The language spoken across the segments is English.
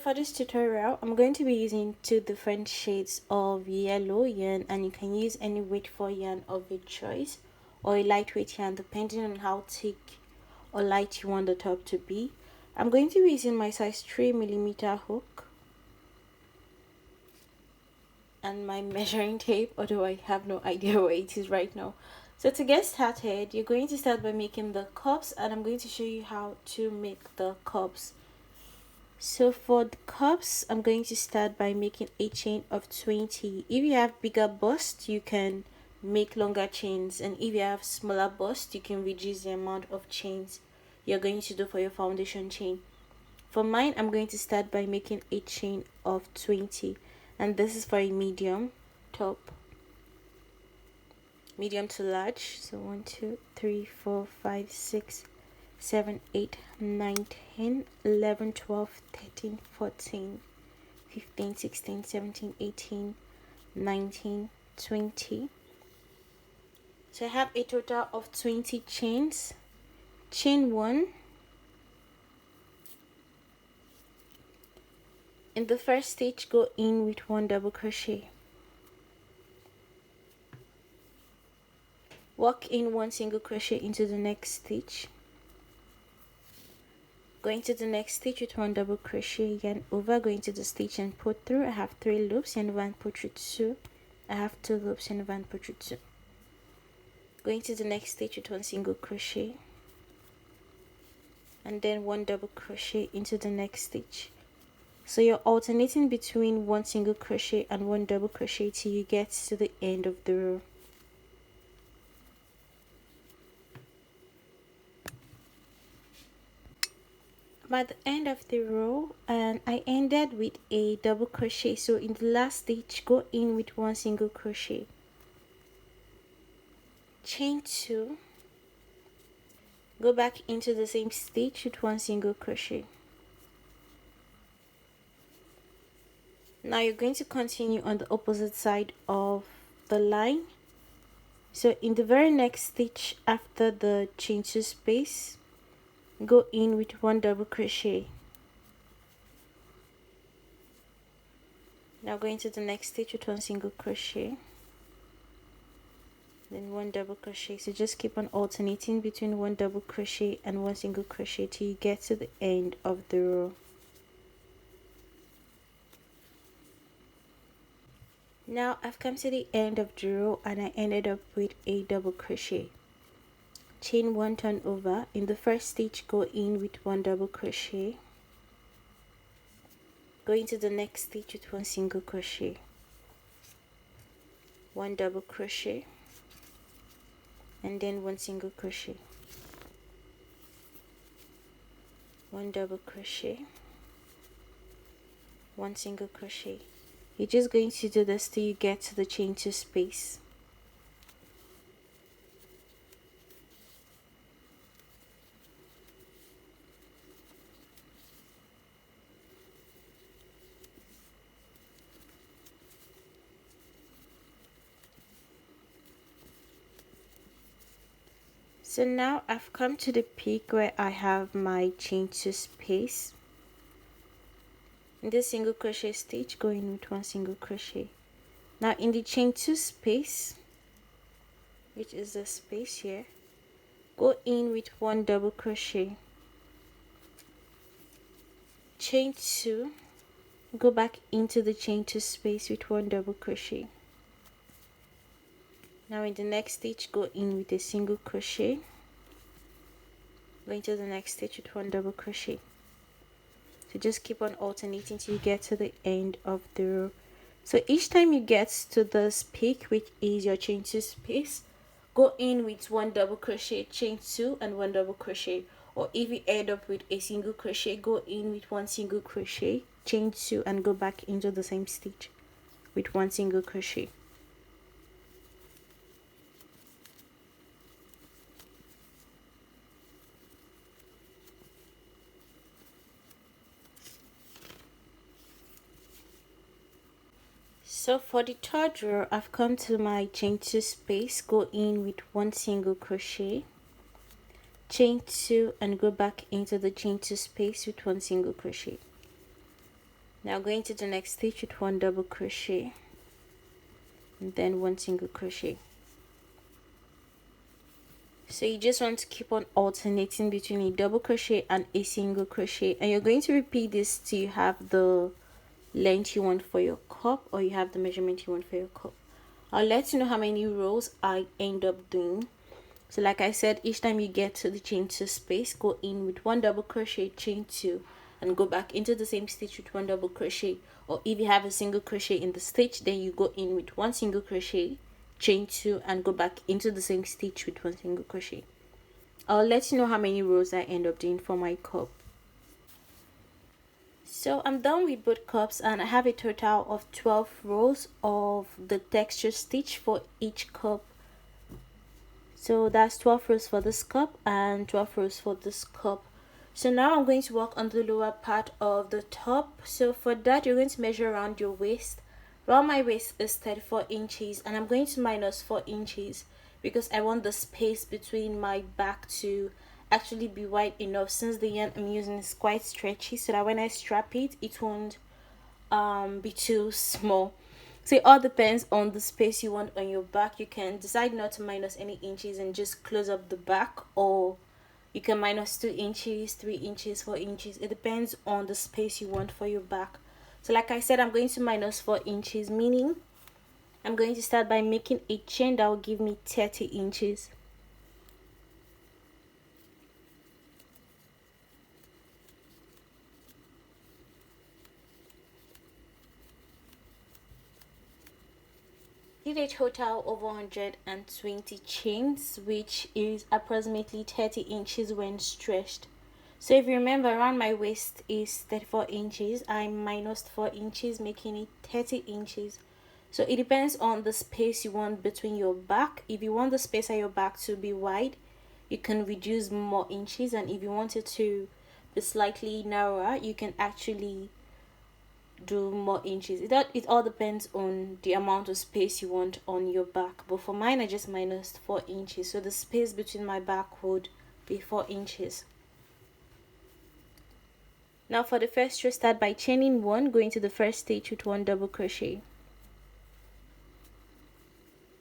for this tutorial, I'm going to be using two different shades of yellow yarn, and you can use any weight for yarn of your choice or a lightweight yarn depending on how thick or light you want the top to be. I'm going to be using my size 3mm hook and my measuring tape, although I have no idea where it is right now. So to get started, you're going to start by making the cups, and I'm going to show you how to make the cups. So for the cups, I'm going to start by making a chain of 20. If you have bigger bust, you can make longer chains, and if you have smaller bust, you can reduce the amount of chains you're going to do for your foundation chain. For mine, I'm going to start by making a chain of 20, and this is for a medium top, medium to large. So 1 2 3 4 5 6 7 8 9 10 11 12 13 14 15 16 17 18 19 20. So I have a total of 20 chains. Chain 1. In the first stitch, go in with 1 double crochet. Walk in 1 single crochet into the next stitch. Go into the next stitch with 1 double crochet, yarn over, go into the stitch and pull through. I have 3 loops, yarn over and pull through 2. I have 2 loops, yarn over and pull through 2. Go into the next stitch with 1 single crochet, and then 1 double crochet into the next stitch. So you're alternating between 1 single crochet and 1 double crochet till you get to the end of the row. I'm at the end of the row, and I ended with a double crochet. So in the last stitch, go in with 1 single crochet, chain 2, go back into the same stitch with 1 single crochet. Now you're going to continue on the opposite side of the line. So in the very next stitch after the chain 2 space, go in with 1 double crochet. Now go into the next stitch with 1 single crochet, then 1 double crochet. So just keep on alternating between 1 double crochet and 1 single crochet till you get to the end of the row. Now I've come to the end of the row, and I ended up with a double crochet. Chain 1, turn over. In the first stitch, go in with 1 double crochet. Go into the next stitch with 1 single crochet, 1 double crochet, and then 1 single crochet, 1 double crochet, 1 single crochet. You're just going to do this till you get to the chain 2 space. So now I've come to the peak where I have my chain 2 space. In this single crochet stitch, go in with 1 single crochet. Now in the chain 2 space, which is the space here, go in with 1 double crochet, chain 2, go back into the chain 2 space with 1 double crochet. Now in the next stitch, go in with a single crochet, go into the next stitch with 1 double crochet. So just keep on alternating till you get to the end of the row. So each time you get to this peak, which is your chain 2 space, go in with 1 double crochet, chain 2 and 1 double crochet. Or if you end up with a single crochet, go in with 1 single crochet, chain 2 and go back into the same stitch with 1 single crochet. So for the third row, I've come to my chain 2 space, go in with 1 single crochet, chain 2 and go back into the chain 2 space with 1 single crochet. Now going to the next stitch with 1 double crochet and then 1 single crochet. So you just want to keep on alternating between a double crochet and a single crochet, and you're going to repeat this till you have the length you want for your cup, or you have the measurement you want for your cup. I'll let you know how many rows I end up doing. So like I said, each time you get to the chain 2 space, go in with 1 double crochet, chain 2, and go back into the same stitch with 1 double crochet. Or if you have a single crochet in the stitch, then you go in with 1 single crochet, chain 2, and go back into the same stitch with 1 single crochet. I'll let you know how many rows I end up doing for my cup. So I'm done with both cups, and I have a total of 12 rows of the texture stitch for each cup. So that's 12 rows for this cup and 12 rows for this cup. So now I'm going to work on the lower part of the top. So for that, you're going to measure around your waist. Around my waist is 34 inches, and I'm going to minus 4 inches because I want the space between my back to actually be wide enough, since the yarn I'm using is quite stretchy, so that when I strap it, it won't be too small. So it all depends on the space you want on your back. You can decide not to minus any inches and just close up the back, or you can minus 2 inches, 3 inches, 4 inches. It depends on the space you want for your back. So like I said, I'm going to minus 4 inches, meaning I'm going to start by making a chain that will give me 30 inches. Did a total of 120 chains, which is approximately 30 inches when stretched. So if you remember, around my waist is 34 inches, I minused 4 inches, making it 30 inches. So it depends on the space you want between your back. If you want the space at your back to be wide, you can reduce more inches, and if you want it to be slightly narrower, you can actually do more inches. It all depends on the amount of space you want on your back, but for mine I just minused 4 inches, so the space between my back would be 4 inches. Now for the first row, start by chaining 1, going to the first stitch with 1 double crochet.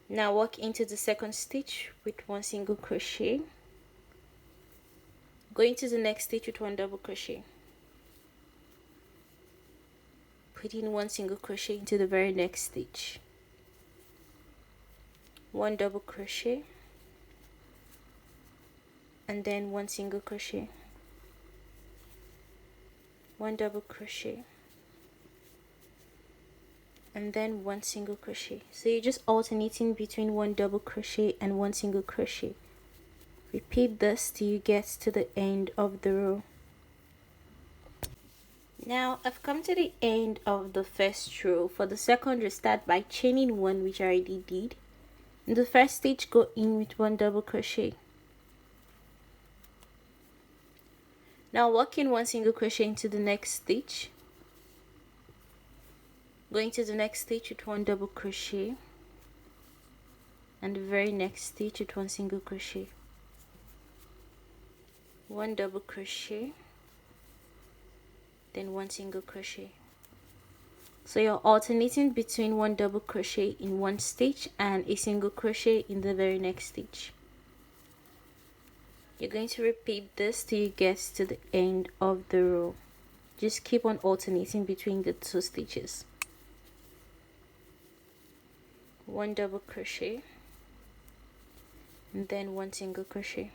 Now walk into the second stitch with 1 single crochet, going to the next stitch with 1 double crochet, put in 1 single crochet into the very next stitch, 1 double crochet, and then 1 single crochet, 1 double crochet, and then 1 single crochet. So you're just alternating between 1 double crochet and 1 single crochet. Repeat this till you get to the end of the row. Now I've come to the end of the first row. For the second row, start by chaining 1, which I already did. In the first stitch, go in with 1 double crochet. Now work in 1 single crochet into the next stitch, going to the next stitch with 1 double crochet, and the very next stitch with 1 single crochet, 1 double crochet, then 1 single crochet. So you're alternating between 1 double crochet in one stitch and a single crochet in the very next stitch. You're going to repeat this till you get to the end of the row. Just keep on alternating between the 2 stitches. 1 double crochet, and then 1 single crochet,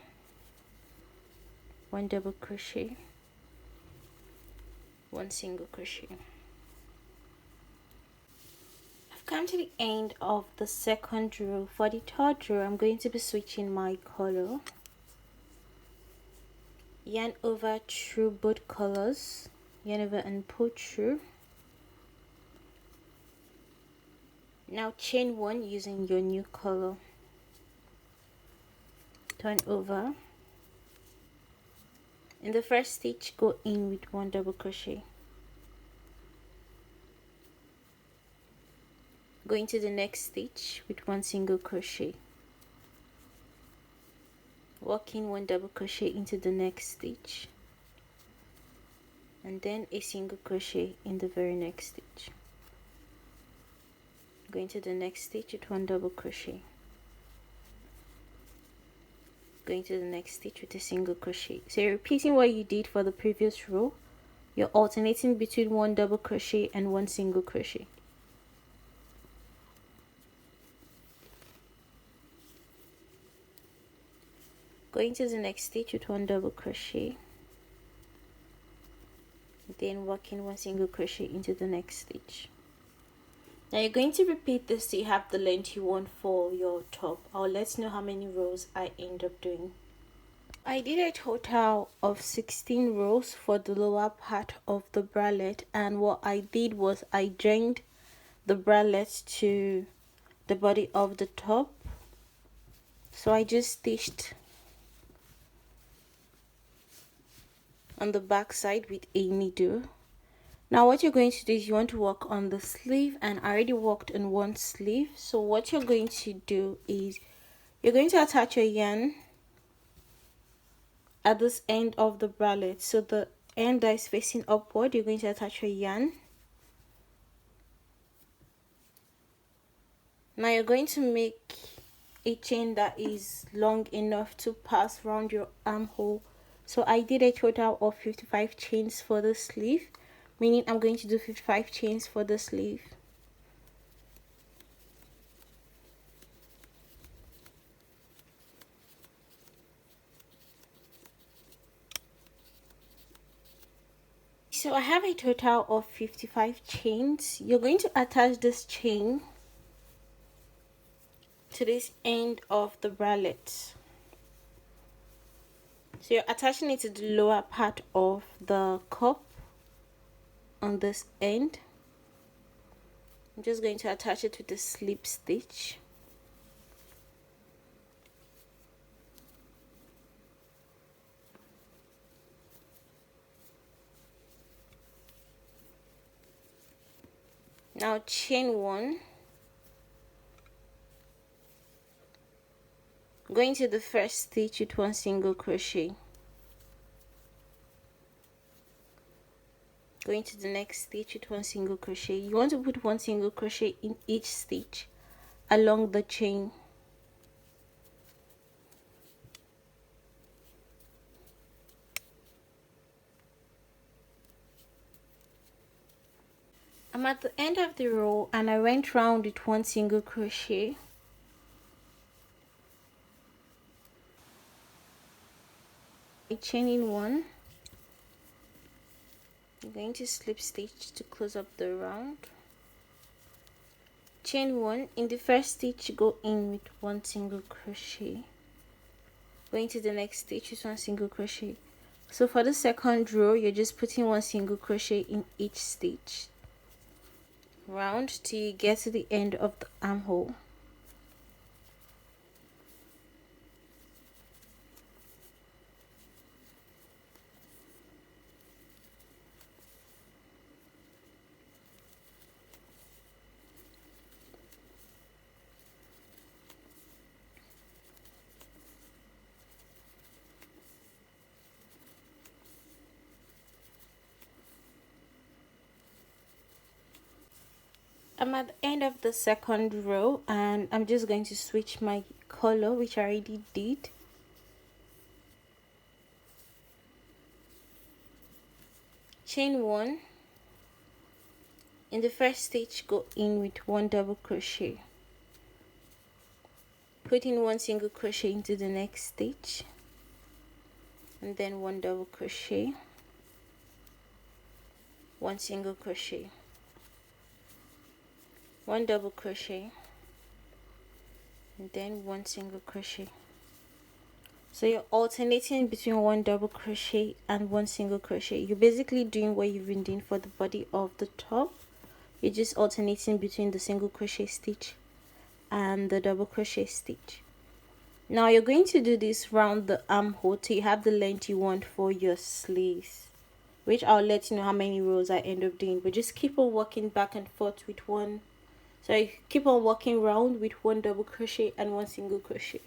1 double crochet, 1 single crochet. I've come to the end of the second row. For the third row, I'm going to be switching my color. Yarn over through both colors, yarn over and pull through. Now chain 1 using your new color, turn over. In the first stitch, go in with 1 double crochet, go into the next stitch with 1 single crochet, work in 1 double crochet into the next stitch, and then a single crochet in the very next stitch. Going to the next stitch with 1 double crochet, going to the next stitch with a single crochet. So you're repeating what you did for the previous row. You're alternating between 1 double crochet and 1 single crochet. Going to the next stitch with 1 double crochet, then working 1 single crochet into the next stitch. Now you're going to repeat this till you have the length you want for your top. I'll let you know how many rows I end up doing. I did a total of 16 rows for the lower part of the bralette, and what I did was I joined the bralette to the body of the top. So I just stitched on the back side with a needle. Now what you're going to do is you want to work on the sleeve, and I already worked on one sleeve. So what you're going to do is you're going to attach your yarn at this end of the bralette. So the end that is facing upward, you're going to attach your yarn. Now you're going to make a chain that is long enough to pass around your armhole. So I did a total of 55 chains for the sleeve, meaning I'm going to do 55 chains for the sleeve. So I have a total of 55 chains. You're going to attach this chain to this end of the bralette. So you're attaching it to the lower part of the cup on this end. I'm just going to attach it with the slip stitch. Now chain 1, going to the first stitch with 1 single crochet, going to the next stitch with 1 single crochet. You want to put 1 single crochet in each stitch along the chain. I'm at the end of the row and I went round with 1 single crochet. Chaining 1, I'm going to slip stitch to close up the round. Chain 1, in the first stitch go in with 1 single crochet, going to the next stitch with 1 single crochet. So for the second row, you're just putting 1 single crochet in each stitch round till you get to the end of the armhole. I'm at the end of the second row and I'm just going to switch my color, which I already did. Chain 1, in the first stitch go in with 1 double crochet, put in 1 single crochet into the next stitch, and then 1 double crochet, 1 single crochet, 1 double crochet, and then 1 single crochet. So you're alternating between 1 double crochet and 1 single crochet. You're basically doing what you've been doing for the body of the top. You're just alternating between the single crochet stitch and the double crochet stitch. Now you're going to do this round the armhole till you have the length you want for your sleeves, which I'll let you know how many rows I end up doing. But just keep on working back and forth with keep on working round with 1 double crochet and 1 single crochet.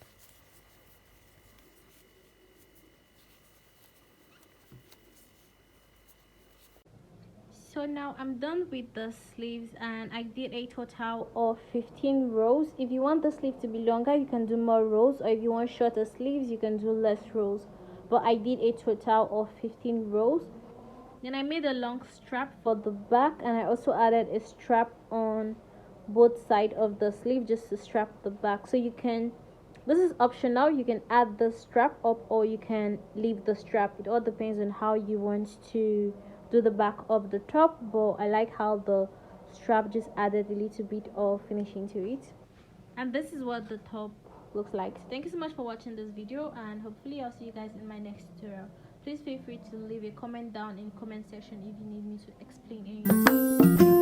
So now I'm done with the sleeves, and I did a total of 15 rows. If you want the sleeve to be longer, you can do more rows, or if you want shorter sleeves, you can do less rows. But I did a total of 15 rows. Then I made a long strap for the back, and I also added a strap on both sides of the sleeve just to strap the back. So you can, this is optional, you can add the strap up or you can leave the strap. It all depends on how you want to do the back of the top, but I like how the strap just added a little bit of finishing to it. And this is what the top looks like. So thank you so much for watching this video, and hopefully I'll see you guys in my next tutorial. Please feel free to leave a comment down in the comment section if you need me to explain anything.